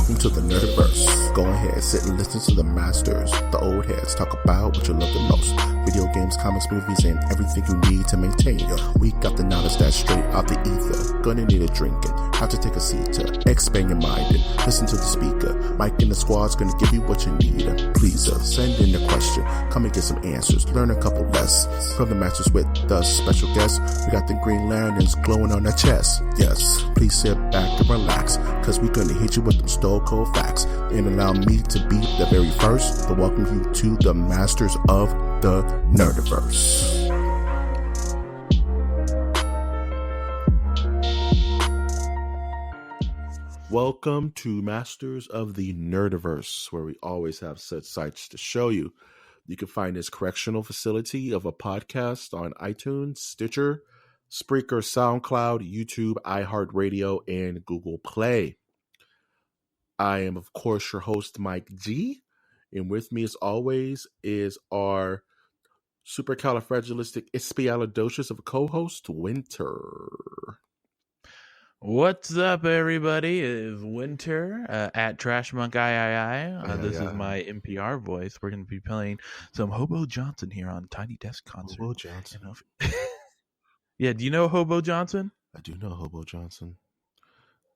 Welcome to the Nerdiverse. Go ahead, sit and listen to the masters, the old heads, talk about what you love the most. Video games, comics, movies, and everything you need to maintain your week. Got the knowledge that's straight out the ether. Gonna need a drink and have to take a seat to expand your mind and listen to the speaker. Mike and the squad's gonna give you what you need. Please send in a question, come and get some answers, learn a couple lessons from the masters with the special guests. We got the Green Lanterns glowing on their chest. Yes, please sit back and relax, cause we're gonna hit you with them stone cold facts. And allow me to be the very first to welcome you to the masters of the Nerdiverse. Welcome to Masters of the Nerdiverse, where we always have such sights to show you. You can find this correctional facility of a podcast on iTunes, Stitcher, Spreaker, SoundCloud, YouTube, iHeartRadio, and Google Play. I am, of course, your host, Mike G. And with me, as always, is our supercalifragilisticexpialidocious of a co-host, Winter. What's up, everybody? It is Winter at Trash Monk III. This is my NPR voice. We're going to be playing some Hobo Johnson here on Tiny Desk Concert. Hobo Johnson. Yeah, do you know Hobo Johnson? I do know Hobo Johnson.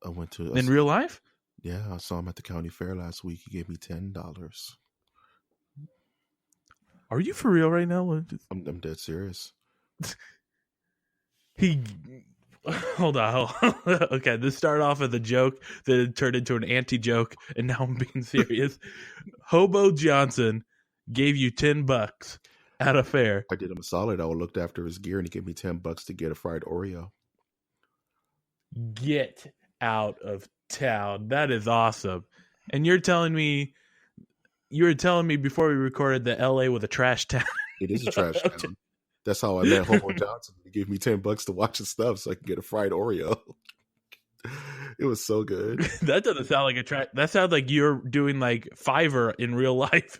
I went to... In real life? Yeah, I saw him at the county fair last week. He gave me $10. Are you for real right now? I'm dead serious. Hold on. Okay, this started off as a joke, then it turned into an anti-joke, and now I'm being serious. Hobo Johnson gave you $10 at a fair. I did him a solid. I looked after his gear, and he gave me $10 to get a fried Oreo. Get out of town. That is awesome. And you were telling me before we recorded that LA was a trash town. It is a trash town. That's how I met Hobo Johnson. He gave me $10 to watch his stuff so I could get a fried Oreo. It was so good. That doesn't sound like a trash. That sounds like you're doing like Fiverr in real life.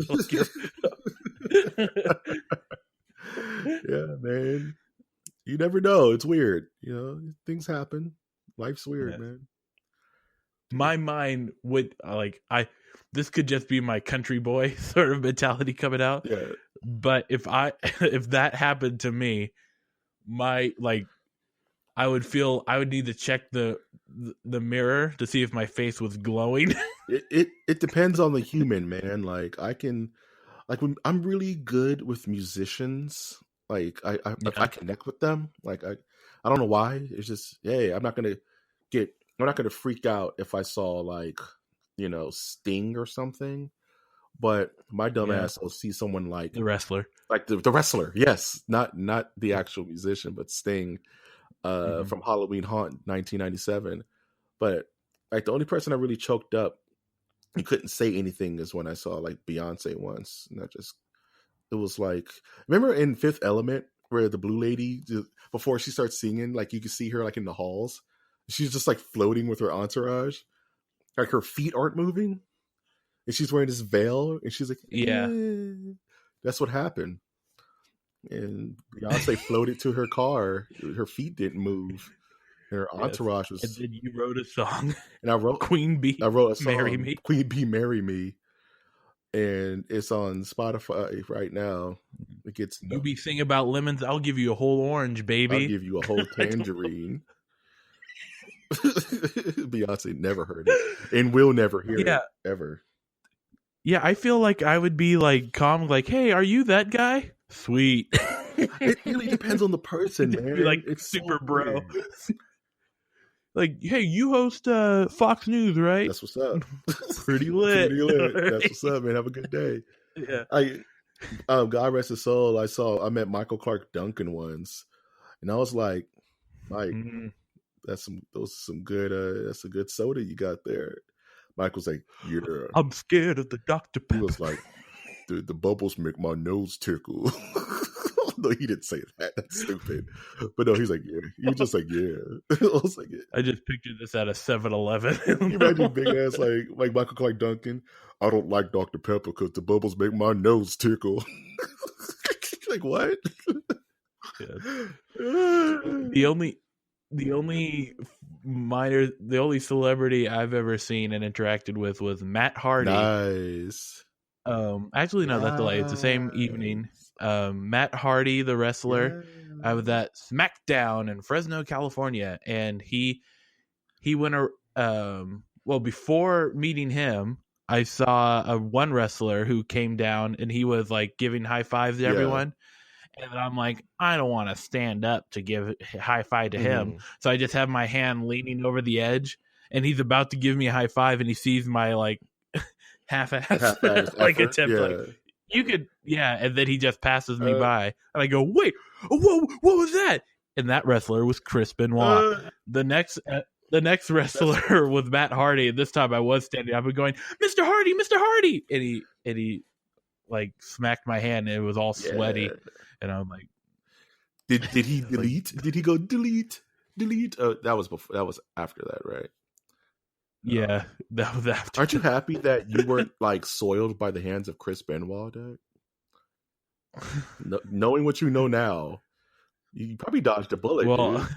Yeah, man. You never know. It's weird. You know, things happen. Life's weird, man. My mind would this could just be my country boy sort of mentality coming out. Yeah. But if that happened to me, I would need to check the mirror to see if my face was glowing. It depends on the human, man. Like when I'm really good with musicians, like I connect with them. Like I don't know why. It's just, hey, I'm not gonna freak out if I saw like, you know, Sting or something. But my dumb ass will see someone like the wrestler, like the wrestler. Yes, not the actual musician, but Sting from Halloween Haunt 1997. But like the only person I really choked up, he couldn't say anything, is when I saw like Beyonce once, and it was like, remember in Fifth Element where the blue lady, before she starts singing, like you could see her like in the halls, she's just like floating with her entourage, like her feet aren't moving. And she's wearing this veil, and she's like, yeah. That's what happened. And Beyonce floated to her car. Her feet didn't move. And her entourage was... And then you wrote a song. And I wrote... Queen Bee, I wrote a song, Marry Me. Queen Bee, Marry Me. And it's on Spotify right now. It gets... You be singing about lemons, I'll give you a whole orange, baby. I'll give you a whole tangerine. Beyonce never heard it. And will never hear it, ever. Yeah, I feel like I would be like calm, like, "Hey, are you that guy?" Sweet. It really depends on the person, man. Be like, it's super so bro. Weird. Like, hey, you host Fox News, right? That's what's up. Pretty lit. Pretty lit. That's what's up, man. Have a good day. Yeah. God rest his soul. I met Michael Clark Duncan once, and I was like, Mike, that's a good soda you got there. Mike was like, yeah. I'm scared of the Dr. Pepper. He was like, the bubbles make my nose tickle. No, he didn't say that. That's stupid. But no, he's like, yeah. He was just like, yeah. I was like, yeah. I just pictured this at a 7-Eleven. You imagine big ass like Michael Clark Duncan. I don't like Dr. Pepper because the bubbles make my nose tickle. Like, what? Yeah. the only celebrity I've ever seen and interacted with was Matt Hardy. Nice. Actually, no, that's a lie. It's the same evening. Matt Hardy, the wrestler, I was at SmackDown in Fresno, California, and he went. Well, before meeting him, I saw one wrestler who came down, and he was like giving high fives to everyone. And I'm like, I don't want to stand up to give a high five to him. So I just have my hand leaning over the edge, and he's about to give me a high five, and he sees my like half-ass like attempt. Like, you could, and then he just passes me by, and I go, wait, what was that? And that wrestler was Chris Benoit. The next wrestler was Matt Hardy, and this time I was standing up and going, Mr. Hardy, and he like smacked my hand, and it was all sweaty. And I'm like, did he delete? Did he go delete? Oh, that was before. That was after that, right? Yeah, that was after. Aren't you happy that you weren't like soiled by the hands of Chris Benoit, Doug? Knowing what you know now, you probably dodged a bullet. Well, dude.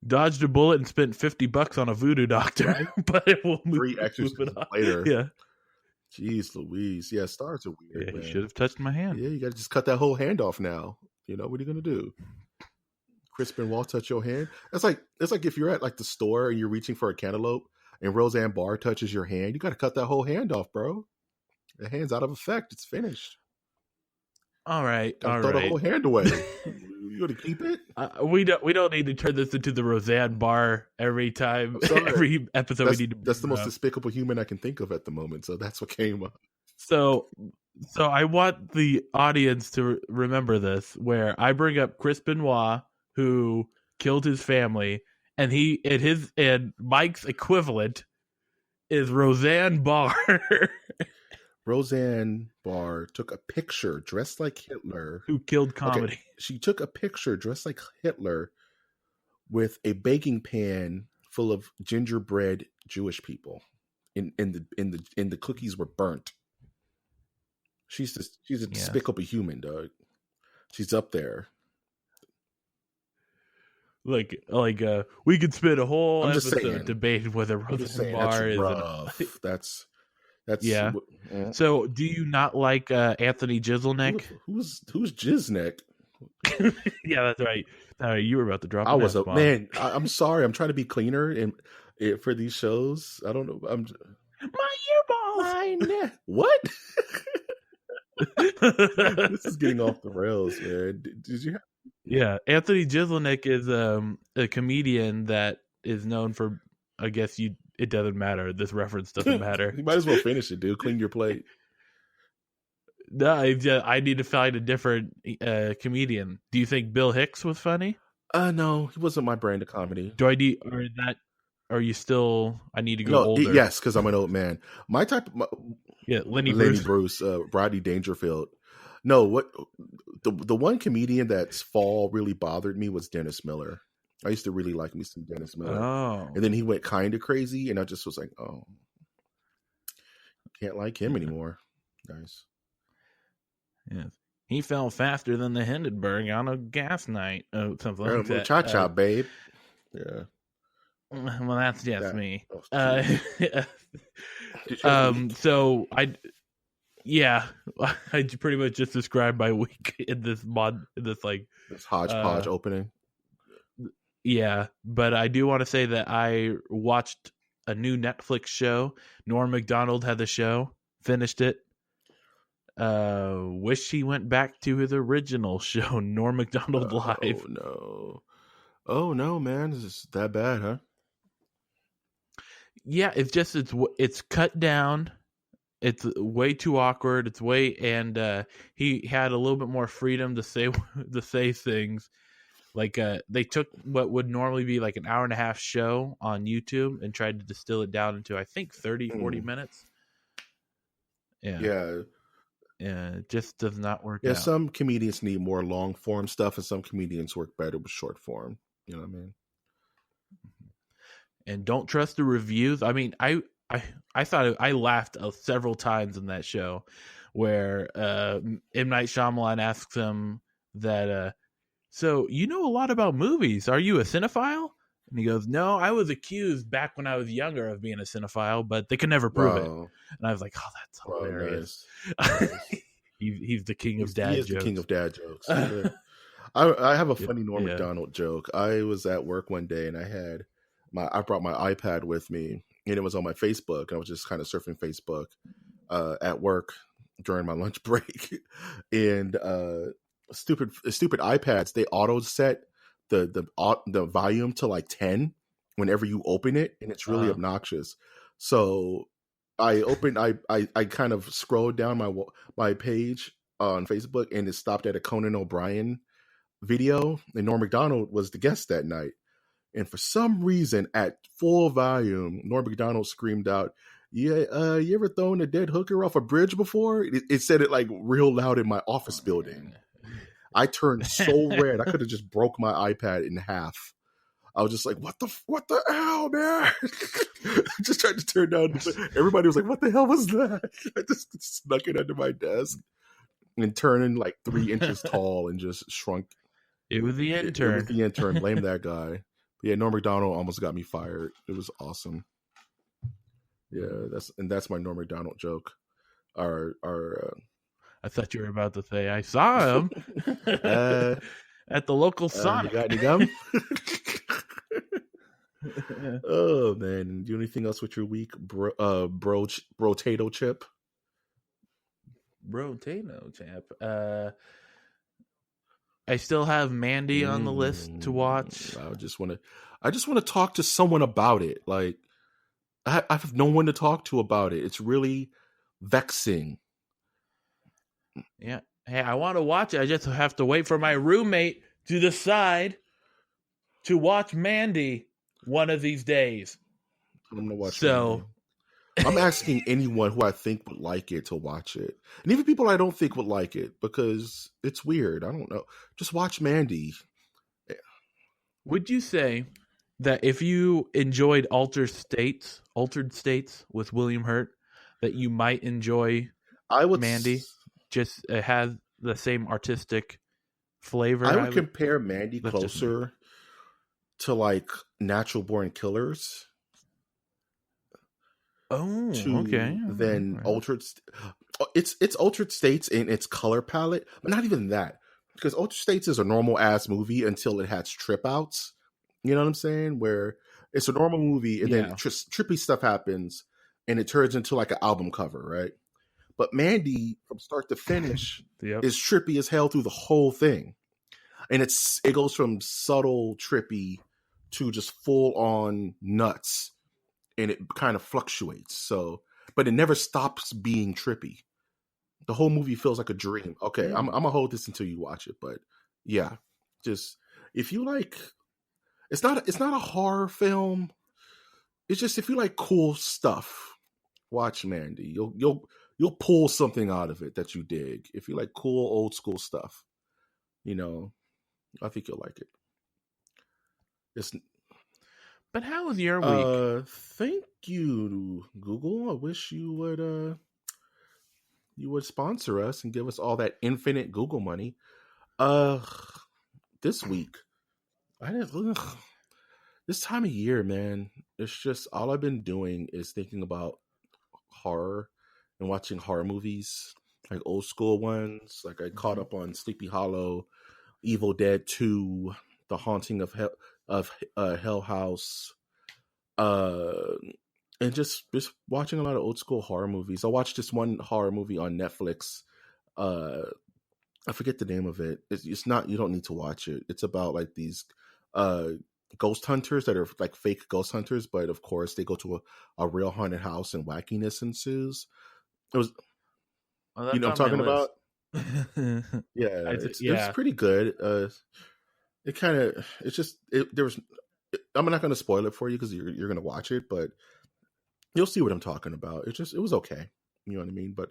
Dodged a bullet and spent $50 on a voodoo doctor, right? But it will move. 3 exorcisms later. Yeah. Jeez Louise. Yeah, stars are weird. Yeah, he should have touched my hand. Yeah, you got to just cut that whole hand off now. You know, what are you going to do? Chris Benoit touch your hand? It's like if you're at like the store and you're reaching for a cantaloupe and Roseanne Barr touches your hand, you got to cut that whole hand off, bro. The hand's out of effect. It's finished. All right. Throw the whole hand away. You going to keep it? We don't need to turn this into the Roseanne Barr every time. Every episode we need to. That's the most despicable human I can think of at the moment. So that's what came up. So I want the audience to remember this, where I bring up Chris Benoit, who killed his family, and Mike's equivalent is Roseanne Barr. Roseanne Barr took a picture dressed like Hitler. Who killed comedy. Okay. She took a picture dressed like Hitler with a baking pan full of gingerbread Jewish people. And the cookies were burnt. She's a despicable human, Doug. She's up there. Like we could spend a whole episode debating whether Roseanne Barr is rough. That's yeah. So, do you not like Anthony Jeselnik? Who's Jiznek? Yeah, that's right. You were about to drop. Man. I'm sorry. I'm trying to be cleaner and for these shows. I don't know. My earballs. What? This is getting off the rails, man. Did you? Yeah, Anthony Jeselnik is a comedian that is known for. I guess it doesn't matter. This reference doesn't matter. You might as well finish it, dude. Clean your plate. No, I need to find a different comedian. Do you think Bill Hicks was funny? No, he wasn't my brand of comedy. Are you still? I need to go older. Yes, because I'm an old man. My type. Lenny Bruce, Rodney Dangerfield. No, what the one comedian that's fall really bothered me was Dennis Miller. I used to really like me some Dennis Miller. Oh. And then he went kind of crazy, and I just was like, oh, can't like him anymore. Nice. Yes. He fell faster than the Hindenburg on a gas night. Oh, something like that. Cha-cha, babe. Yeah. Well, that's just me. So I pretty much just described my week in this this hodgepodge opening. Yeah, but I do want to say that I watched a new Netflix show. Norm Macdonald had the show, finished it. Wish he went back to his original show, Norm Macdonald Live. Oh no, man, is this that bad, huh? Yeah, it's cut down. It's way too awkward. And he had a little bit more freedom to say things. Like they took what would normally be like an hour and a half show on YouTube and tried to distill it down into, I think, 30, 40 minutes. Yeah. It just does not work out. Some comedians need more long form stuff, and some comedians work better with short form. You know what I mean? And don't trust the reviews. I mean, I thought I laughed several times in that show where M. Night Shyamalan asks him that so you know a lot about movies. Are you a cinephile? And he goes, no, I was accused back when I was younger of being a cinephile, but they could never prove it. Bro, And I was like, oh, that's hilarious. nice. He's the king of He dad is jokes. the king of dad jokes. Yeah. I have a funny Norm Yeah. Macdonald joke. I was at work one day and I brought my iPad with me and it was on my Facebook. I was just kind of surfing Facebook at work during my lunch break, and stupid iPads, they auto set the volume to like 10 whenever you open it, and it's really obnoxious. So I kind of scrolled down my page on Facebook, and it stopped at a Conan O'Brien video, and Norm Macdonald was the guest that night. And for some reason, at full volume, Norm Macdonald screamed out, "Yeah, you ever thrown a dead hooker off a bridge before?" It said it like real loud in my office building. I turned so red, I could have just broke my iPad in half. I was just like, "What the hell, man?" I just tried to turn down. Everybody was like, "What the hell was that?" I just snuck it under my desk and turning like 3 inches tall and just shrunk. It was the intern. It was the intern. Blame that guy. But yeah, Norm Macdonald almost got me fired. It was awesome. Yeah, that's my Norm Macdonald joke. I thought you were about to say I saw him at the local Sonic. You got any gum? Oh man, do anything else with your week, brotato chip? Brotato chip. I still have Mandy on the list to watch. I just want to talk to someone about it. Like I have no one to talk to about it. It's really vexing. Yeah. Hey, I want to watch it. I just have to wait for my roommate to decide to watch Mandy one of these days. I'm gonna watch. So I'm asking anyone who I think would like it to watch it, and even people I don't think would like it because it's weird. I don't know. Just watch Mandy. Would you say that if you enjoyed Altered States with William Hurt, that you might enjoy Mandy? Just it has the same artistic flavor. I would compare Mandy closer to like Natural Born Killers. Oh, okay. Then Altered. It's Altered States in its color palette, but not even that, because Altered States is a normal ass movie until it has trip outs. You know what I'm saying? Where it's a normal movie and then trippy stuff happens and it turns into like an album cover, right? But Mandy, from start to finish, is trippy as hell through the whole thing, and it goes from subtle trippy to just full on nuts. And it kind of fluctuates. So, but it never stops being trippy. The whole movie feels like a dream. Okay, I'm gonna hold this until you watch it. But yeah, just if you like, it's not a horror film. It's just if you like cool stuff, watch Mandy. You'll pull something out of it that you dig. If you like cool old school stuff, I think you'll like it. But how was your week? Thank you, Google. I wish you would sponsor us and give us all that infinite Google money. This week, this time of year, man, it's just all I've been doing is thinking about horror and watching horror movies, like old school ones. Like I caught up on Sleepy Hollow, Evil Dead 2, The Haunting of Hell House, and just watching a lot of old school horror movies. I watched this one horror movie on Netflix. I forget the name of it. It's not. You don't need to watch it. It's about like these ghost hunters that are like fake ghost hunters, but of course they go to a real haunted house and wackiness ensues. It was, you know what I'm talking about? Yeah, it's pretty good. I'm not going to spoil it for you because you're going to watch it, but you'll see what I'm talking about. It was okay. You know what I mean? But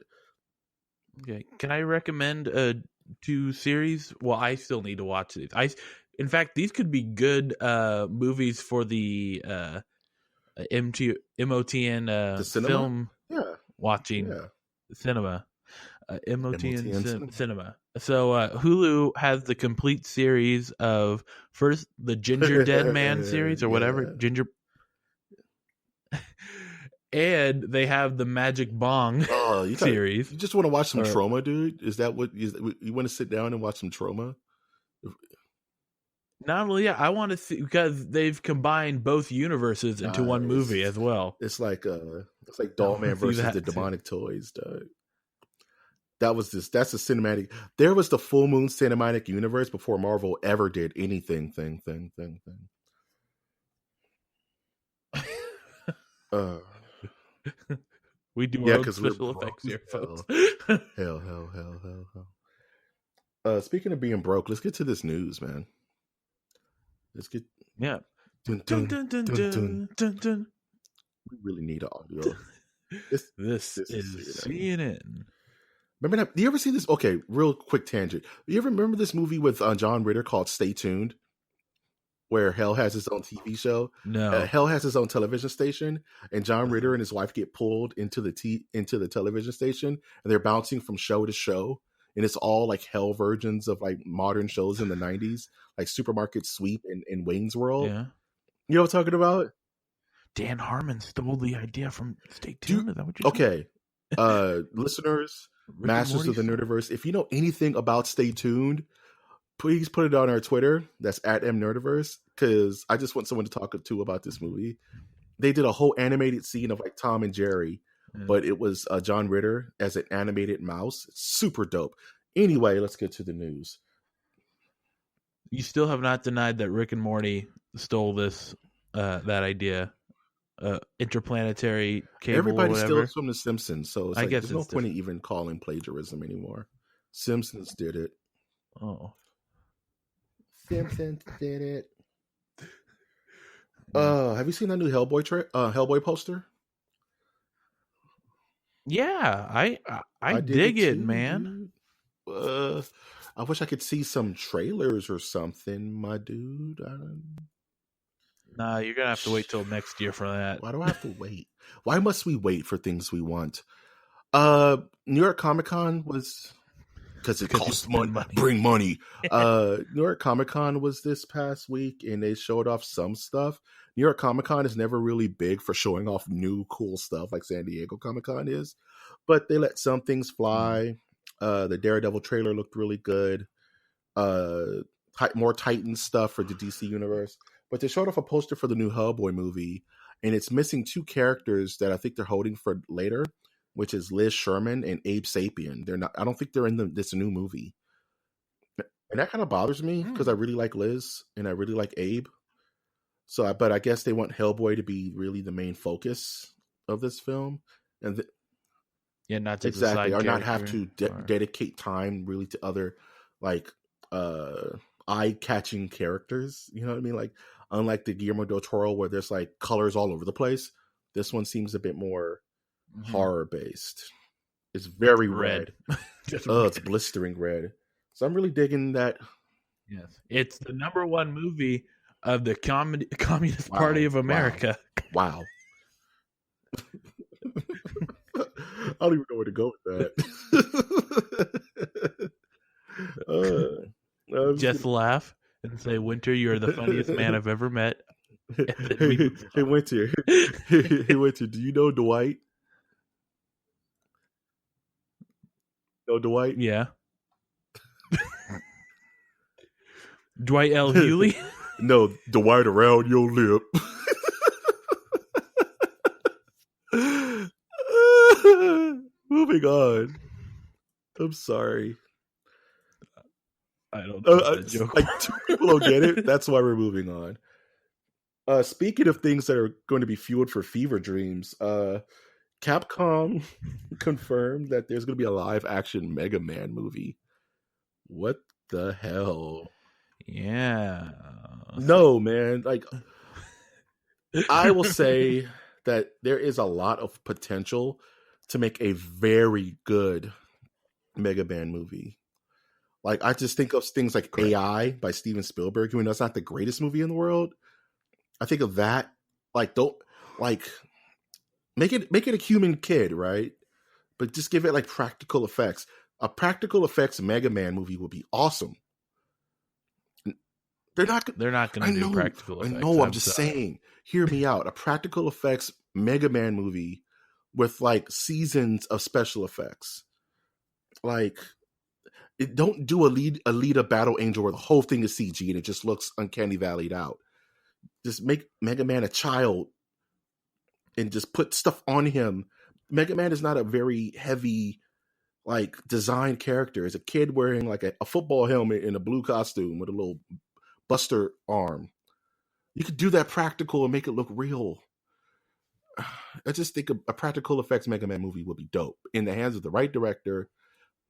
okay, can I recommend 2 series? Well, I still need to watch these. In fact, these could be good movies for the MOTN the film cinema? watching cinema. MOTN cinema. So Hulu has the complete series of first the Ginger Dead Man series or whatever, Yeah. Ginger, and they have the Magic Bong Oh, series. you just want to watch some Or- trauma, dude? Is that what you want to sit down and watch some trauma? Not only I want to see because they've combined both universes into one movie as well. It's like I Doll wanna Man see versus that the too. demonic toys, dog. That's the cinematic. There was the full moon cinematic universe before Marvel ever did anything. Uh, We do yeah, our own because we're special broke effects as here, folks. hell. Speaking of being broke, let's get to this news, man. Let's get Yeah. dun Dun, dun dun, dun, dun dun. dun, dun, dun. We really need audio. This This this is is CNN. Remember that? Do you ever see this? Okay, real quick tangent. Do you ever remember this movie with John Ritter called Stay Tuned, where Hell has his own TV show? No. Hell has his own television station, and John Ritter and his wife get pulled into the television station, and they're bouncing from show to show, and it's all like Hell versions of like modern shows in the '90s, like Supermarket Sweep and Wayne's World. Yeah. You know what I'm talking about? Dan Harmon stole the idea from Stay Tuned. Is that what you're saying? Okay, listeners, Rick and Masters of the Morty? Nerdiverse, if you know anything about Stay Tuned, please put it on our Twitter. That's at MNerdiverse, because I just want someone to talk to about this movie. They did a whole animated scene of like Tom and Jerry, but it was John Ritter as an animated mouse. Super dope. Anyway, let's get to the news. You still have not denied that Rick and Morty stole this that idea. Interplanetary cable Everybody or whatever. steals from The Simpsons, so it's I like guess there's no it's point in even calling plagiarism anymore. Simpsons did it. Oh. Simpsons did it. Have you seen that new Hellboy poster? Yeah, I dig it, too, man. Dude. I wish I could see some trailers or something, my dude. Nah, you're gonna have to wait till next year for that. Why do I have to wait? Why must we wait for things we want? New York Comic Con was because it costs money. Bring money. New York Comic Con was this past week, and they showed off some stuff. New York Comic Con is never really big for showing off new cool stuff like San Diego Comic Con is, but they let some things fly. The Daredevil trailer looked really good. More Titan stuff for the DC universe, but they showed off a poster for the new Hellboy movie, and it's missing two characters that I think they're holding for later, which is Liz Sherman and Abe Sapien. They're not. I don't think they're in this new movie, and that kind of bothers me because I really like Liz and I really like Abe. So, but I guess they want Hellboy to be really the main focus of this film, and not just exactly, or not have to dedicate time really to other like eye-catching characters. You know what I mean? Like, unlike the Guillermo del Toro where there's like colors all over the place, this one seems a bit more horror-based. It's very red. It's blistering red. So I'm really digging that. Yes, it's the #1 movie of the Communist Party of America. Wow. I don't even know where to go with that. Just laugh and say, "Winter, you're the funniest man I've ever met." Hey, Winter. Hey, Winter. Do you know Dwight? Know Dwight? Yeah. Dwight L. Hewley? No, Dwight around your lip. Moving on. I'm sorry. I don't know that joke. Like, two people don't get it. That's why we're moving on. Speaking of things that are going to be fueled for fever dreams, Capcom confirmed that there's going to be a live action Mega Man movie. What the hell? Yeah. No, man. Like, I will say that there is a lot of potential to make a very good Mega Man movie. Like, I just think of things like AI by Steven Spielberg. I mean, that's not the greatest movie in the world. I think of that. Like, don't like make it a human kid, right? But just give it like practical effects. A practical effects Mega Man movie would be awesome. They're not going to do practical effects. I know. I'm just saying. Hear me out. A practical effects Mega Man movie with like seasons of special effects. Like, don't do a Battle Angel where the whole thing is CG and it just looks uncanny valleyed out. Just make Mega Man a child and just put stuff on him. Mega Man is not a very heavy, like, design character. It's a kid wearing like a football helmet and a blue costume with a little buster arm. You could do that practical and make it look real. I just think a practical effects Mega Man movie would be dope in the hands of the right director.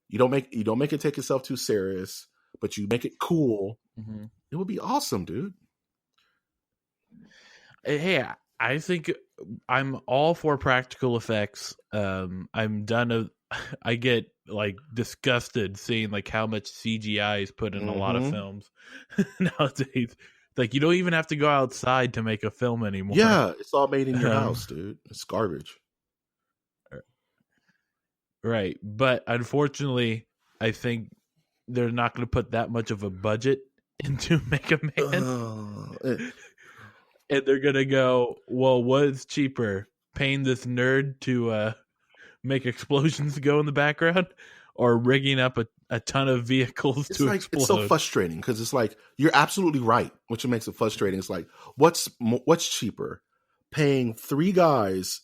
You don't make it take itself too serious, but you make it cool. Mm-hmm. It would be awesome, dude. Hey, I think I'm all for practical effects. I'm done. I get like disgusted seeing like how much CGI is put in a lot of films nowadays. Like, you don't even have to go outside to make a film anymore. Yeah, it's all made in your house, dude. It's garbage. Right. But unfortunately, I think they're not going to put that much of a budget into Mega Man. And they're going to go, well, what's cheaper? Paying this nerd to make explosions go in the background, or rigging up a ton of vehicles to explode? It's so frustrating because it's like, you're absolutely right, which makes it frustrating. It's like, what's cheaper? Paying 3 guys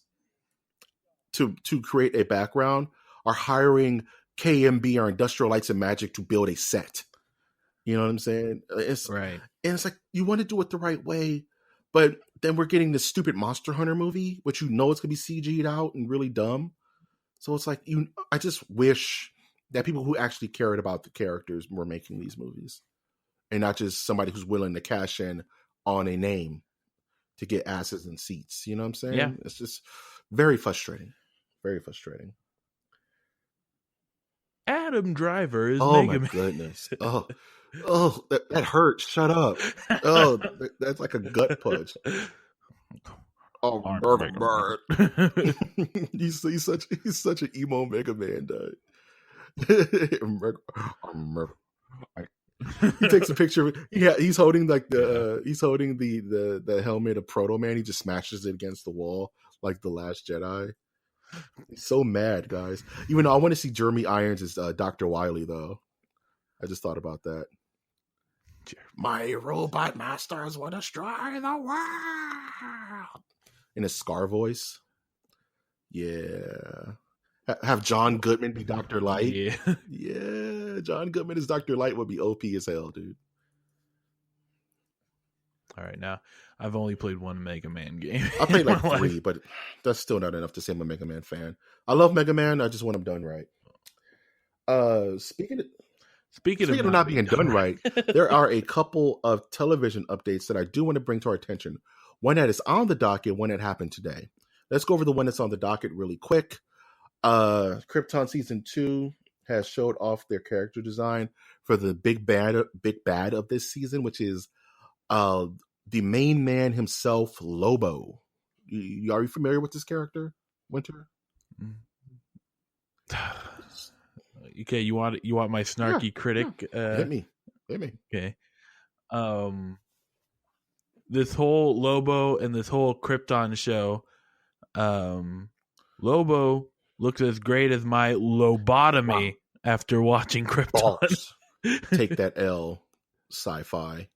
to create a background, or hiring KMB or Industrial Lights and Magic to build a set? You know what I'm saying? It's right. And it's like, you want to do it the right way, but then we're getting this stupid Monster Hunter movie, which it's going to be CG'd out and really dumb. So it's like, I just wish that people who actually cared about the characters were making these movies, and not just somebody who's willing to cash in on a name to get asses and seats. You know what I'm saying? Yeah. It's just very frustrating. Very frustrating. Adam Driver is Mega Man. My goodness. Oh, that hurts. Shut up. Oh, that's like a gut punch. Oh, Mega Man. he's such an emo Mega Man, dude. He takes a picture. Yeah, he's holding like the helmet of Proto Man. He just smashes it against the wall like the Last Jedi. He's so mad, guys. Even though I want to see Jeremy Irons as Dr. Wily, though. I just thought about that. My robot masters will destroy the world. In a Scar voice. Yeah. Have John Goodman be Dr. Light. Yeah. Yeah. John Goodman as Dr. Light would be OP as hell, dude. All right, now I've only played one Mega Man game. I played like 3, but that's still not enough to say I'm a Mega Man fan. I love Mega Man. I just want him done right. Speaking of not being done right, there are a couple of television updates that I do want to bring to our attention. One that is on the docket, one that happened today. Let's go over the one that's on the docket really quick. Krypton Season 2 has showed off their character design for the big bad of this season, which is the main man himself, Lobo. Are you familiar with this character, Winter? Okay, you want my snarky critic? Yeah. Hit me. Okay. This whole Lobo and this whole Krypton show, Lobo looks as great as my lobotomy after watching Krypton. Bars. Take that L, sci-fi.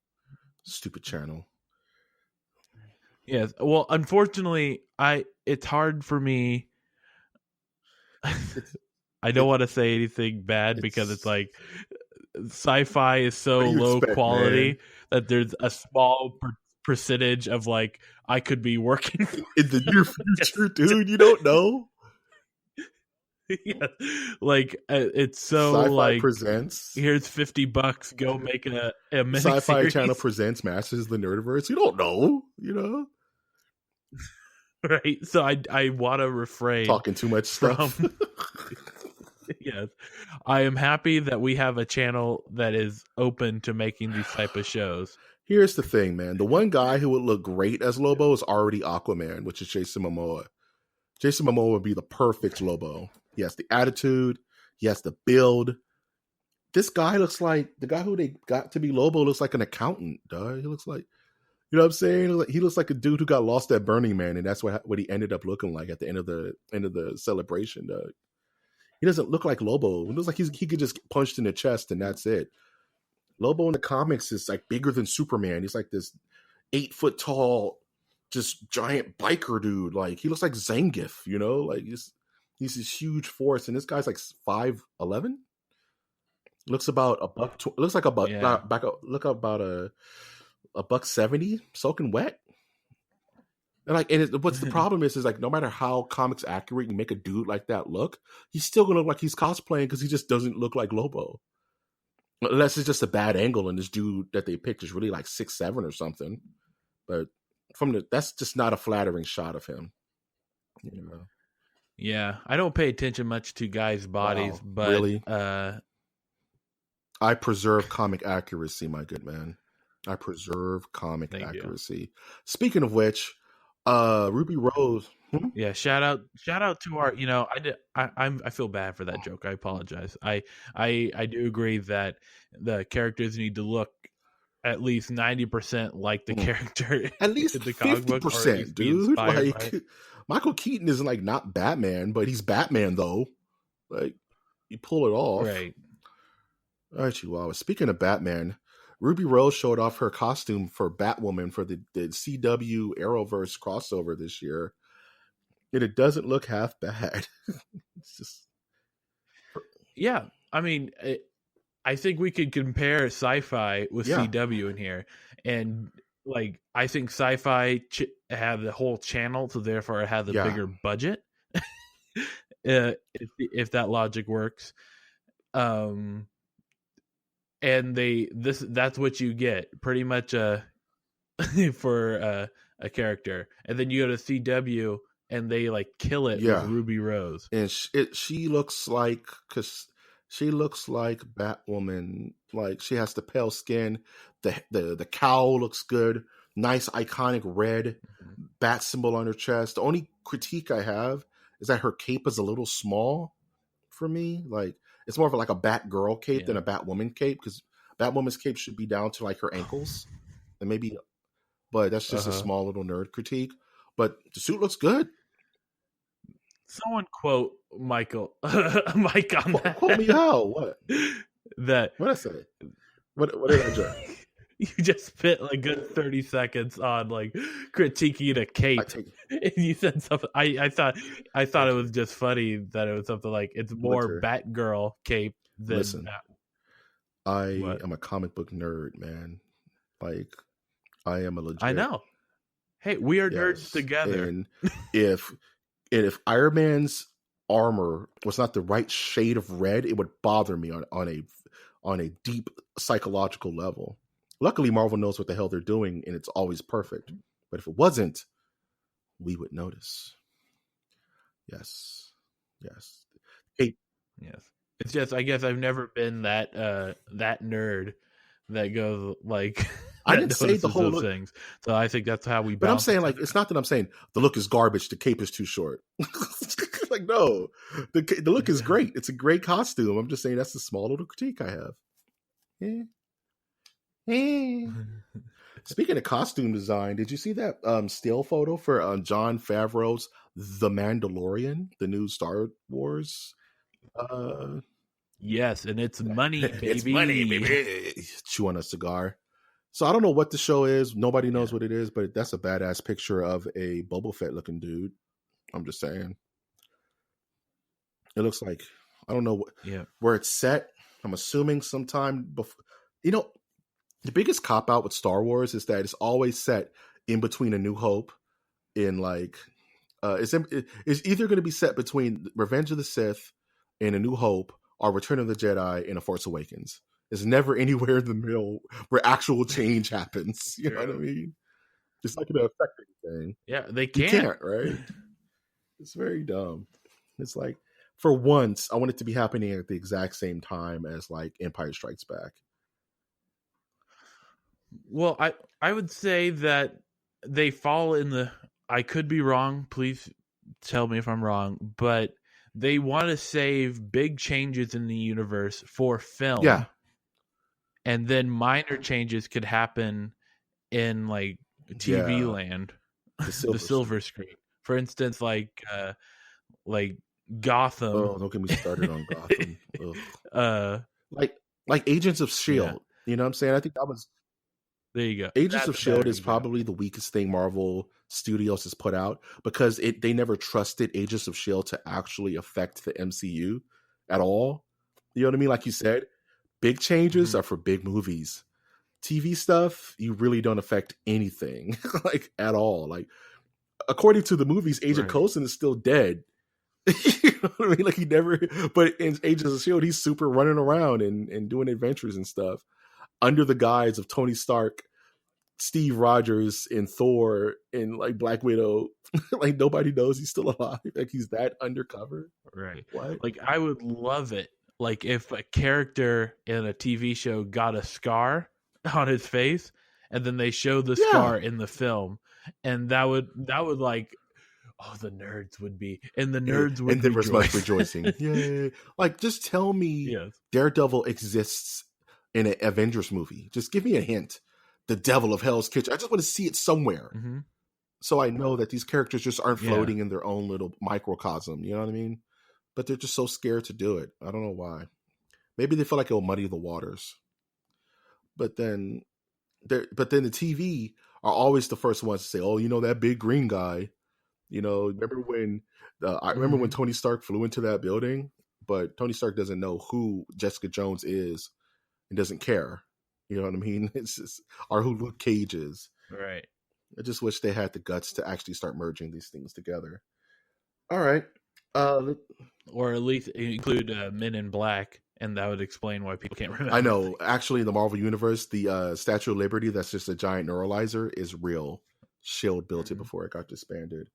Stupid channel. Yes. Well, unfortunately, it's hard for me. I don't want to say anything bad because it's like sci-fi is so low quality that there's a small percentage of like I could be working in the near future, dude. You don't know. Yeah, like it's so Sci-Fi like presents. Here's $50. Go make a mini Sci-Fi series. Channel presents Masters of the Nerdiverse. You don't know, you know. Right. So I want to refrain talking too much stuff. Yes, I am happy that we have a channel that is open to making these type of shows. Here's the thing, man. The one guy who would look great as Lobo is already Aquaman, which is Jason Momoa. Jason Momoa would be the perfect Lobo. He has the attitude. He has the build. This guy looks like the guy who they got to be Lobo looks like an accountant, dog. He looks like, you know what I'm saying? He looks like a dude who got lost at Burning Man, and that's what he ended up looking like at the end of the celebration, dog. He doesn't look like Lobo. It looks like he could just get punched in the chest and that's it. Lobo in the comics is like bigger than Superman. He's like this 8 foot tall, just giant biker dude. Like he looks like Zangief, you know? Like he's this huge force, and this guy's like 5'11". Looks about a buck. Looks like about look about a buck 70, soaking wet. And what's the problem is like no matter how comics accurate you make a dude like that look, he's still gonna look like he's cosplaying because he just doesn't look like Lobo. Unless it's just a bad angle and this dude that they picked is really like 6'7" or something. But that's just not a flattering shot of him. You know. Yeah, I don't pay attention much to guys' bodies, but really? I preserve comic accuracy, my good man. I preserve comic accuracy. You. Speaking of which, Ruby Rose. Yeah, shout out to our. You know, I feel bad for that joke. I apologize. I do agree that the characters need to look at least 90% like the character. At least 50%, dude. Like right? Michael Keaton is like not Batman, but he's Batman though. Like you pull it off, right? All right, Chihuahua. Speaking of Batman, Ruby Rose showed off her costume for Batwoman for the CW Arrowverse crossover this year. And it doesn't look half bad. It's just... Yeah. I mean, I think we could compare Sci-Fi with CW in here. And, like, I think Sci-Fi had the whole channel, so therefore it had the bigger budget. If that logic works. And that's what you get pretty much for a character, and then you go to CW and they like kill it with Ruby Rose, and she looks like Batwoman. Like she has the pale skin, the cowl looks good, nice iconic red bat symbol on her chest. The only critique I have is that her cape is a little small for me. Like it's more of like a Batgirl cape than a Batwoman cape, because Batwoman's cape should be down to like her ankles, and maybe, but that's just a small little nerd critique. But the suit looks good. Someone quote Mike on that. Quote me how? What? What I say? What did I do? You just spent like a good 30 seconds on like critiquing a cape. And you said something. I thought it was just funny that it was something like it's more Batgirl cape than I am a comic book nerd, man. Like I am a legit. I know. Hey, we are nerds together. And if Iron Man's armor was not the right shade of red, it would bother me on a deep psychological level. Luckily, Marvel knows what the hell they're doing, and it's always perfect. But if it wasn't, we would notice. Yes. Hey. Yes. It's just, I guess I've never been that nerd that goes like. I didn't say the whole look. Things. So I think that's how we. But I'm saying like it's not that I'm saying the look is garbage. The cape is too short. Like no, the look is great. It's a great costume. I'm just saying that's the small little critique I have. Yeah. Speaking of costume design, did you see that still photo for Jon Favreau's The Mandalorian, the new Star Wars? Yes, and it's money, baby. It's money, baby. Chew on a cigar. So I don't know what the show is. Nobody knows what it is, but that's a badass picture of a Boba Fett looking dude. I'm just saying. It looks like, I don't know where it's set. I'm assuming sometime before. You know, the biggest cop out with Star Wars is that it's always set in between A New Hope in like, it's either going to be set between Revenge of the Sith and A New Hope or Return of the Jedi and A Force Awakens. It's never anywhere in the middle where actual change happens. You know what I mean? It's like an affecting thing. Yeah, they can't. You can't, right? It's very dumb. It's like, for once, I want it to be happening at the exact same time as like Empire Strikes Back. Well, I would say that they fall in the. I could be wrong. Please tell me if I'm wrong. But they want to save big changes in the universe for film. Yeah. And then minor changes could happen in like TV land, the silver screen. For instance, like Gotham. Oh, don't get me started on Gotham. Like Agents of S.H.I.E.L.D. You know what I'm saying? I think that was... There you go. Agents of S.H.I.E.L.D. is probably the weakest thing Marvel Studios has put out because they never trusted Agents of S.H.I.E.L.D. to actually affect the MCU at all. You know what I mean? Like you said, big changes are for big movies. TV stuff, you really don't affect anything like at all. Like, according to the movies, Agent Coulson is still dead. You know what I mean? Like, he never... But in Agents of S.H.I.E.L.D., he's super running around and doing adventures and stuff under the guise of Tony Stark, Steve Rogers, and Thor, and like Black Widow. Like, nobody knows he's still alive. Like, he's that undercover. Right. What? Like, I would love it. Like, if a character in a TV show got a scar on his face, and then they show the scar in the film, and that would like, oh, the nerds would be, and the nerds would, and there was much rejoicing. Yeah, like, just tell me Daredevil exists in an Avengers movie. Just give me a hint. The Devil of Hell's Kitchen. I just want to see it somewhere, so I know that these characters just aren't floating in their own little microcosm. You know what I mean? But they're just so scared to do it. I don't know why. Maybe they feel like it'll muddy the waters. But then the TV are always the first ones to say, "Oh, you know that big green guy." You know, remember when I remember when Tony Stark flew into that building, but Tony Stark doesn't know who Jessica Jones is and doesn't care. You know what I mean? It's just, or who Luke Cage is. Right. I just wish they had the guts to actually start merging these things together. All right. Or at least include Men in Black, and that would explain why people can't remember. I know. Actually, in the Marvel Universe, the Statue of Liberty, that's just a giant neuralizer, is real. S.H.I.E.L.D. built it before it got disbanded.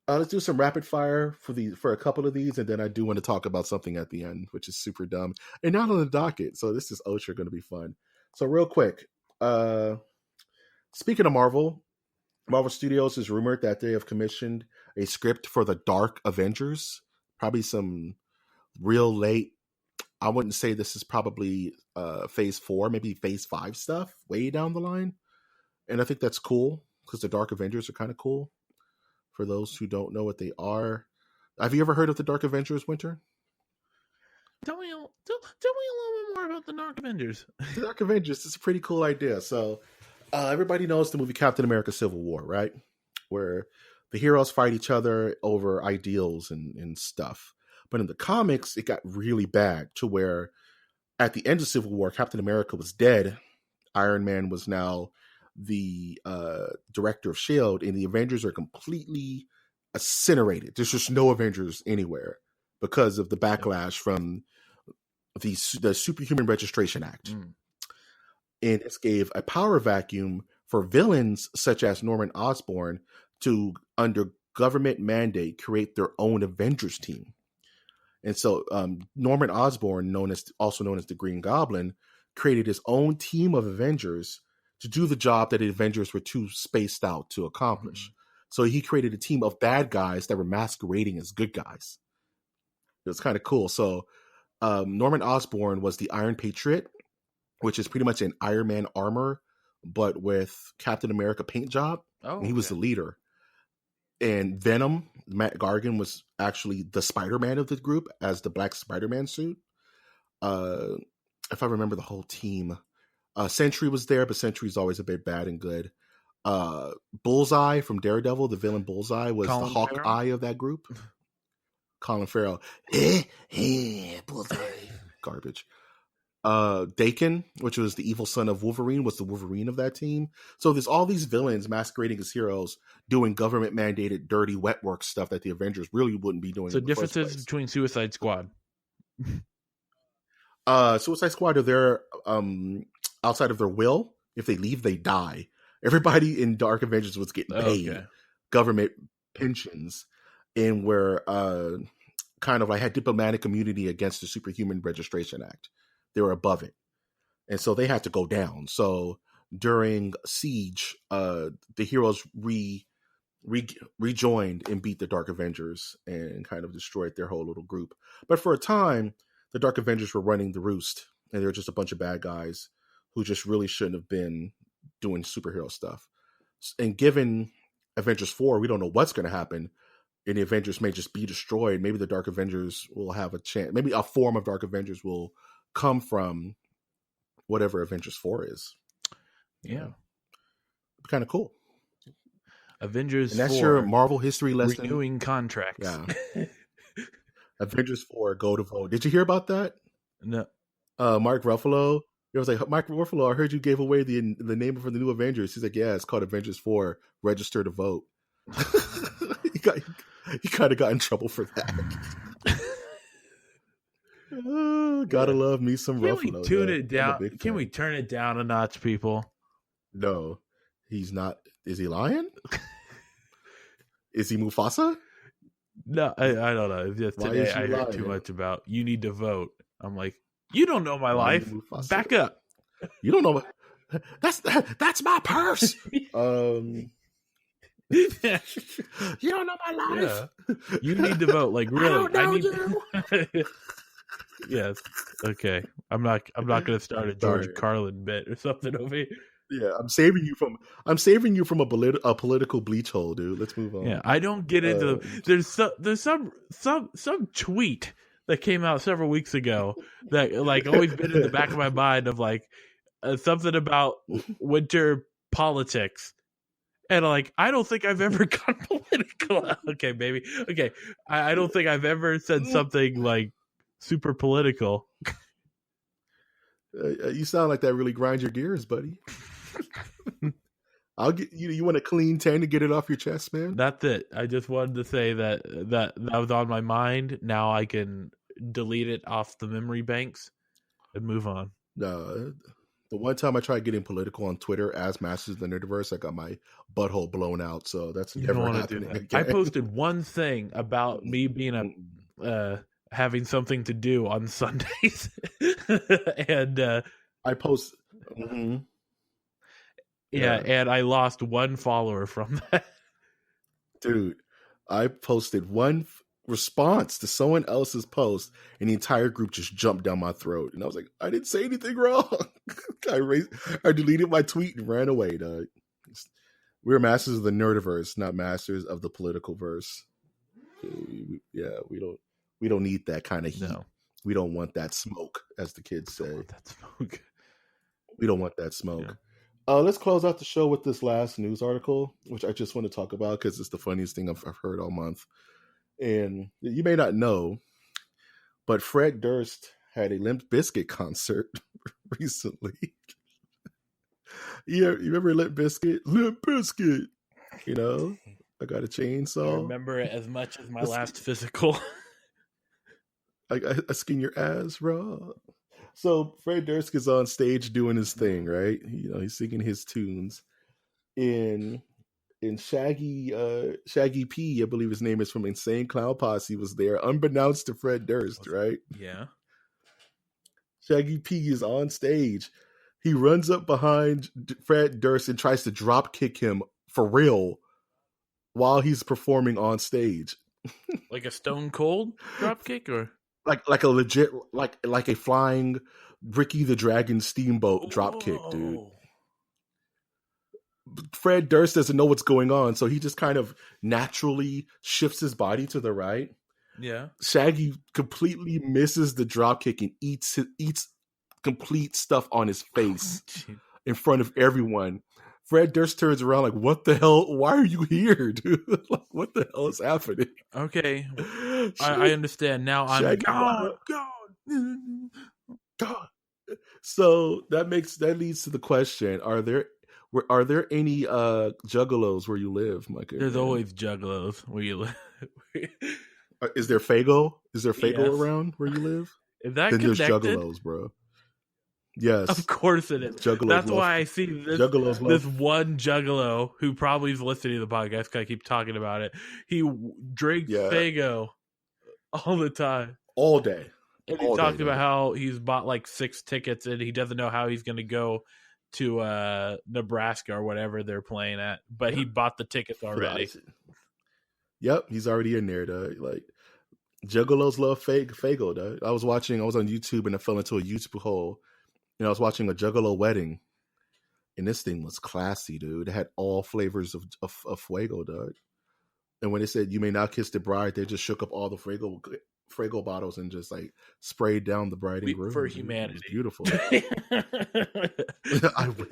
Let's do some rapid fire for a couple of these, and then I do want to talk about something at the end, which is super dumb and not on the docket. So this is going to be fun. So real quick, speaking of Marvel Studios is rumored that they have commissioned a script for the Dark Avengers. Probably some real late. I wouldn't say this is probably phase 4, maybe phase 5 stuff way down the line. And I think that's cool because the Dark Avengers are kind of cool. For those who don't know what they are, have you ever heard of the Dark Avengers, Winter? Tell me a little bit more about the Dark Avengers. The Dark Avengers is a pretty cool idea. So everybody knows the movie Captain America Civil War, right? Where the heroes fight each other over ideals and stuff. But in the comics, it got really bad to where at the end of Civil War, Captain America was dead. Iron Man was now the director of S.H.I.E.L.D., and the Avengers are completely incinerated. There's just no Avengers anywhere because of the backlash from the Superhuman Registration Act. And this gave a power vacuum for villains such as Norman Osborn to, under government mandate, create their own Avengers team. And so Norman Osborn, also known as the Green Goblin, created his own team of Avengers to do the job that the Avengers were too spaced out to accomplish. So he created a team of bad guys that were masquerading as good guys. It was kind of cool. So Norman Osborn was the Iron Patriot, which is pretty much an Iron Man armor, but with Captain America paint job. Oh, and he was the leader. And Venom, Matt Gargan, was actually the Spider-Man of the group as the Black Spider-Man suit. If I remember the whole team. Sentry was there, but Sentry's always a bit bad and good. Bullseye from Daredevil, the villain Bullseye, was the Hawkeye of that group. Colin Farrell. Bullseye. Garbage. Dakin, which was the evil son of Wolverine, was the Wolverine of that team. So there's all these villains masquerading as heroes doing government-mandated dirty wet work stuff that the Avengers really wouldn't be doing. So differences between Suicide Squad. Suicide Squad are there outside of their will. If they leave, they die. Everybody in Dark Avengers was getting paid government pensions, and were kind of like had diplomatic immunity against the Superhuman Registration Act. They were above it, and so they had to go down. So during Siege, the heroes rejoined and beat the Dark Avengers and kind of destroyed their whole little group. But for a time, the Dark Avengers were running the roost, and they were just a bunch of bad guys who just really shouldn't have been doing superhero stuff. And given Avengers 4, we don't know what's going to happen. And the Avengers may just be destroyed. Maybe the Dark Avengers will have a chance. Maybe a form of Dark Avengers will come from whatever Avengers 4 is. Yeah. Kind of cool. Avengers 4. And that's your Marvel history lesson. Renewing contracts. Yeah. Avengers 4, go to vote. Did you hear about that? No. Mark Ruffalo. It was like, Mark Ruffalo, I heard you gave away the name for the new Avengers. He's like, yeah, it's called Avengers 4. Register to vote. He kind of got in trouble for that. Gotta love me some Ruffalo. Can we tune it down? Can we turn it down a notch, people? No, he's not. Is he lying? Is he Mufasa? No, I don't know. Just today I heard too much about you need to vote. I'm like, you don't know my life. Back up. You don't know. That's my purse. You don't know my life. Yeah. You need to vote. Like, really? I need you. Yes. Okay. I'm not going to start a George Carlin bit or something over here. Yeah, I'm saving you from a political bleach hole, dude. Let's move on. Yeah, I don't get into there's some tweet that came out several weeks ago that like always been in the back of my mind of like something about winter politics. And like, I don't think I've ever gone political. Okay, baby. Okay. I don't think I've ever said something like super political. You sound like that really grinds your gears, buddy. I'll get you. You want a clean 10 to get it off your chest, man? That's it. I just wanted to say that was on my mind. Now I can delete it off the memory banks and move on. No. The one time I tried getting political on Twitter as Masters of the Nerdiverse, I got my butthole blown out. So that's never happening again. I posted one thing about me being having something to do on Sundays, and I post. Yeah, and I lost one follower from that. Dude, I posted one response to someone else's post, and the entire group just jumped down my throat. And I was like, I didn't say anything wrong. I deleted my tweet and ran away, dog. We're masters of the nerdiverse, not masters of the political verse. Yeah, we don't need that kind of heat. No. We don't want that smoke, as the kids say. We don't want that smoke. Yeah. Let's close out the show with this last news article, which I just want to talk about because it's the funniest thing I've heard all month. And you may not know, but Fred Durst had a Limp Bizkit concert recently. You remember Limp Bizkit? Limp Bizkit. You know, I got a chainsaw. I remember it as much as my last physical. I skin your ass raw. So Fred Durst is on stage doing his thing, right? You know, he's singing his tunes. In Shaggy P, I believe his name is, from Insane Clown Posse, was there, unbeknownst to Fred Durst, right? Yeah. Shaggy P is on stage. He runs up behind Fred Durst and tries to drop kick him for real while he's performing on stage. Like a Stone Cold drop kick, or like a legit like a flying Ricky the Dragon Steamboat drop kick, dude. Fred Durst doesn't know what's going on, so he just kind of naturally shifts his body to the right. Yeah. Shaggy completely misses the drop kick and eats complete stuff on his face in front of everyone. Fred Durst turns around like, what the hell? Why are you here, dude? Like, what the hell is happening? Okay. I understand. Now I'm gone. So that leads to the question, are there any juggalos where you live, Micah? There's always juggalos where you live. Is there Fago? Is there Fago around where you live? Is that then connected? There's juggalos, bro. Yes. Of course it is. Juggalos. That's why I see this one juggalo who probably is listening to the podcast because I keep talking about it. He drinks Fago all the time. All day. And he talked about how he's bought like 6 tickets and he doesn't know how he's going to go to Nebraska or whatever they're playing at. But he bought the tickets already. Yep, he's already in there, dog. Like Juggalos love Fago, dog. I was on YouTube and I fell into a YouTube hole. I was watching a Juggalo wedding, and this thing was classy, dude. It had all flavors of Fuego, dog. And when they said you may not kiss the bride, they just shook up all the Fuego bottles and just like sprayed down the bride and groom. For dude. humanity. It was beautiful.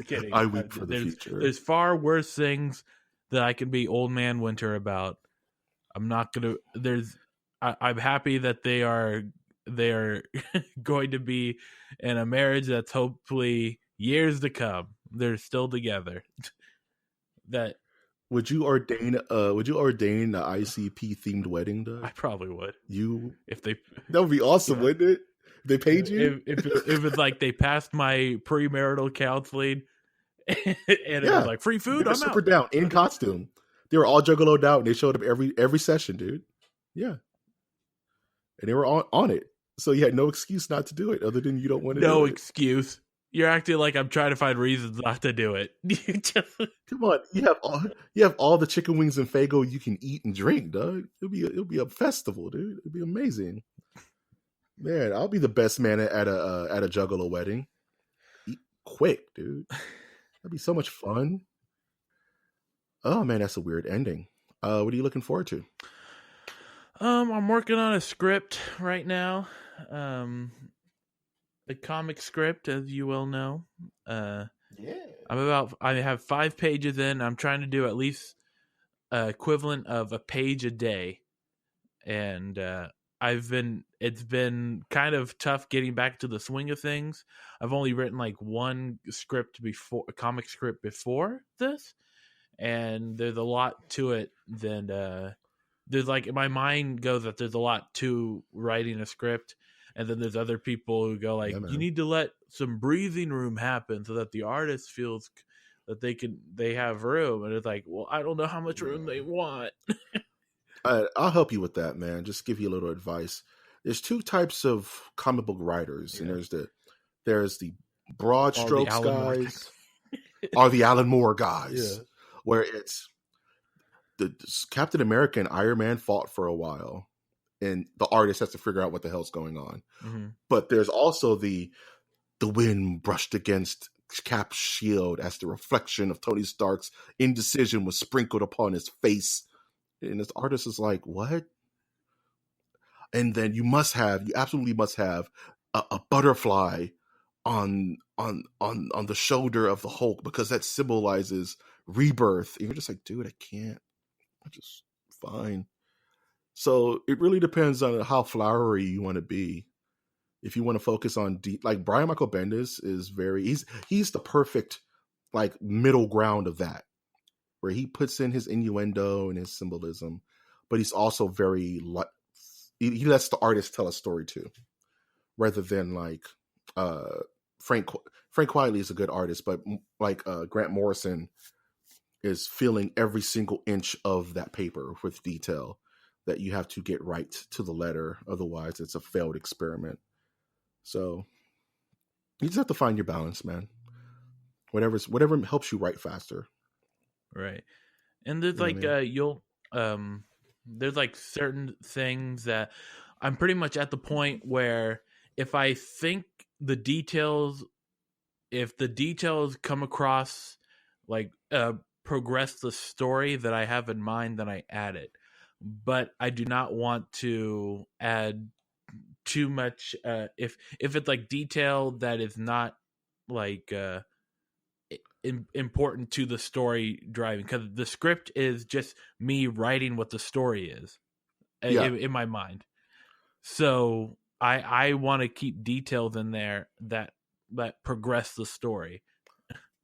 Kidding. I weep for the future. There's far worse things that I can be old man winter about. I'm not gonna. I'm happy that they are going to be in a marriage that's hopefully years to come. They're still together. That would you ordain the ICP themed wedding, though? I probably would. If that would be awesome, wouldn't it? If they paid you. If it's like they passed my premarital counseling, and it was like free food. I'm super out. down in costume. They were all juggaloed out, and they showed up every session, dude. Yeah, and they were on it, so you had no excuse not to do it, other than you don't want to. No excuse. You're acting like I'm trying to find reasons not to do it. Come on, you have all the chicken wings and Fago you can eat and drink, dog. It'll be a festival, dude. It'll be amazing. Man, I'll be the best man at a Juggalo wedding. Eat quick, dude. That'd be so much fun. Oh man, that's a weird ending. What are you looking forward to? I'm working on a script right now. A comic script, as you well know. I have 5 pages in. I'm trying to do at least equivalent of a page a day, and it's been kind of tough getting back to the swing of things. I've only written like one script before, a comic script before this, and there's a lot to it. Then there's like, my mind goes that there's a lot to writing a script. And then there's other people who go like, you need to let some breathing room happen so that the artist feels that they have room. And it's like, well, I don't know how much room they want. I'll help you with that, man. Just give you a little advice. There's 2 types of comic book writers, and there's the broad strokes guys, or the Alan Moore guys, where it's the Captain America and Iron Man fought for a while. And the artist has to figure out what the hell's going on. Mm-hmm. But there's also the wind brushed against Cap's shield as the reflection of Tony Stark's indecision was sprinkled upon his face. And this artist is like, what? And then you absolutely must have a butterfly on the shoulder of the Hulk, because that symbolizes rebirth. And you're just like, dude, I can't. I'm just fine. So it really depends on how flowery you want to be. If you want to focus on like Brian Michael Bendis is he's the perfect like middle ground of that, where he puts in his innuendo and his symbolism, but he's also he lets the artist tell a story too, rather than like Frank Quitely is a good artist, but like Grant Morrison is filling every single inch of that paper with detail that you have to get right to the letter. Otherwise, it's a failed experiment. So you just have to find your balance, man. Whatever helps you write faster. Right. And there's there's like certain things that I'm pretty much at the point where if the details come across like progress the story that I have in mind, then I add it. But I do not want to add too much. If it's like detail that is not like important to the story driving, because the script is just me writing what the story is in my mind. So I want to keep details in there that progress the story.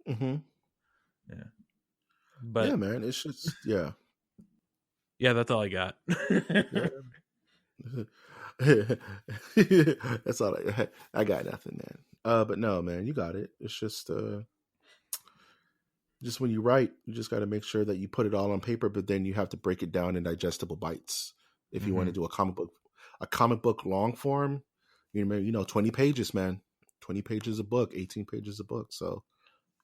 Mm-hmm. Yeah. But yeah, man, it's just Yeah, that's all I got. That's all I got nothing, man. But no, man, you got it. It's just when you write, you just got to make sure that you put it all on paper, but then you have to break it down in digestible bites. If you want to do a comic book long form, 20 pages, man, 20 pages a book, 18 pages a book. So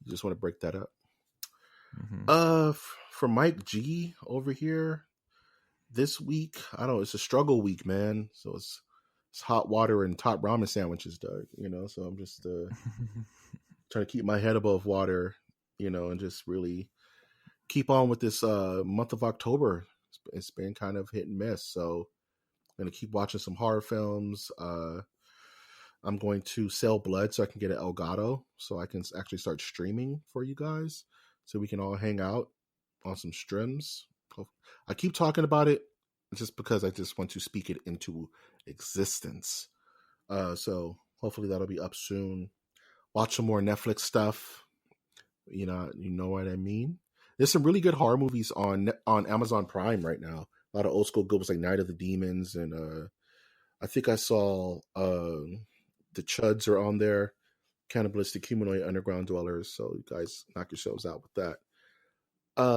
you just want to break that up. For Mike G over here, This week, I don't know, it's a struggle week, man. So it's hot water and top ramen sandwiches, Doug. So I'm just trying to keep my head above water, and just really keep on with this month of October. It's been kind of hit and miss. So I'm gonna keep watching some horror films. I'm going to sell blood so I can get an Elgato so I can actually start streaming for you guys so we can all hang out on some streams. I keep talking about it just because I just want to speak it into existence. So hopefully that'll be up soon. Watch some more Netflix stuff. You know what I mean? There's some really good horror movies on Amazon Prime right now. A lot of old school good ones like Night of the Demons, and I think I saw the Chuds are on there, Cannibalistic Humanoid Underground Dwellers. So you guys knock yourselves out with that.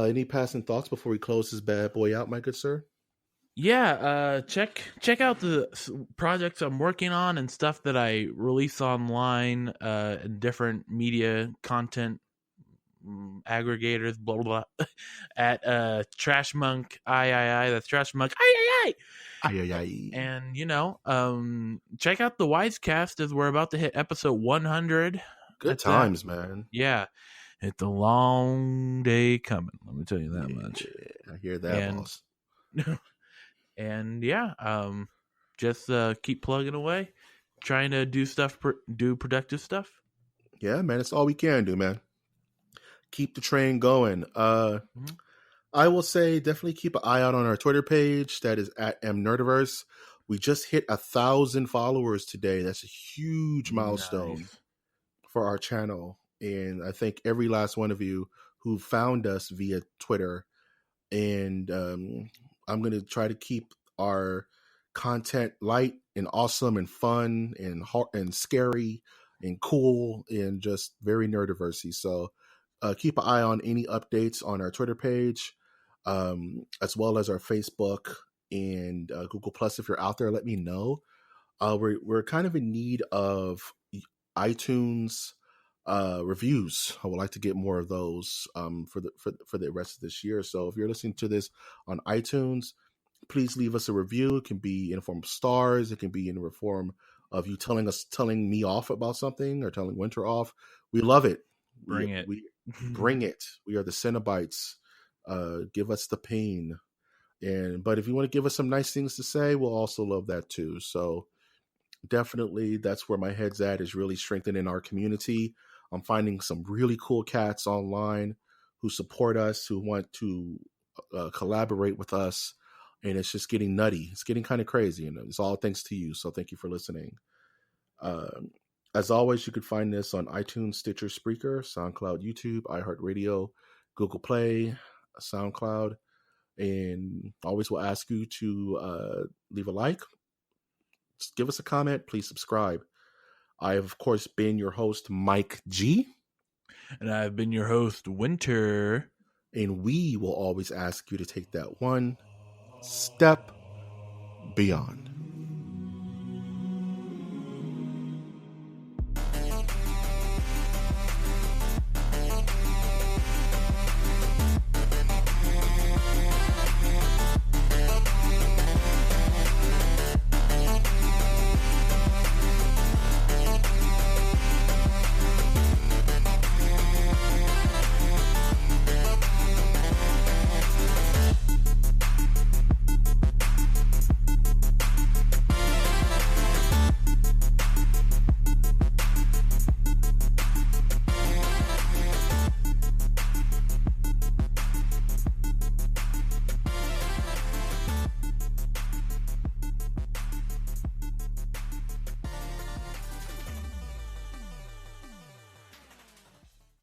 Any passing thoughts before we close this bad boy out, my good sir? Yeah, check out the projects I'm working on and stuff that I release online, and different media content aggregators, blah blah blah, at Trash Monk I. That's Trash Monk I. And check out the Wisecast as we're about to hit episode 100. Good times, man. Yeah, it's a long day coming. Let me tell you that much. I hear that, boss. And just keep plugging away, trying to do productive stuff. Yeah, man, it's all we can do, man. Keep the train going. I will say definitely keep an eye out on our Twitter page. That is at mnerdiverse. We just hit 1,000 followers today. That's a huge milestone for our channel. And I thank every last one of you who found us via Twitter. And I'm going to try to keep our content light and awesome and fun and scary and cool and just very nerdiversy. So keep an eye on any updates on our Twitter page, as well as our Facebook and Google Plus. If you're out there, let me know. We're kind of in need of iTunes reviews. I would like to get more of those for the rest of this year. So if you're listening to this on iTunes, please leave us a review. It can be in the form of stars. It can be in the form of you telling me off about something or telling Winter off. We love it. Bring it. Bring it. We are the Cenobites. Give us the pain. But if you want to give us some nice things to say, we'll also love that too. So definitely that's where my head's at, is really strengthening our community. I'm finding some really cool cats online who support us, who want to collaborate with us. And it's just getting nutty. It's getting kind of crazy. And it's all thanks to you. So thank you for listening. As always, you can find this on iTunes, Stitcher, Spreaker, SoundCloud, YouTube, iHeartRadio, Google Play, SoundCloud. And always will ask you to leave a like. Just give us a comment. Please subscribe. I have, of course, been your host, Mike G. And I've been your host, Winter. And we will always ask you to take that one step beyond.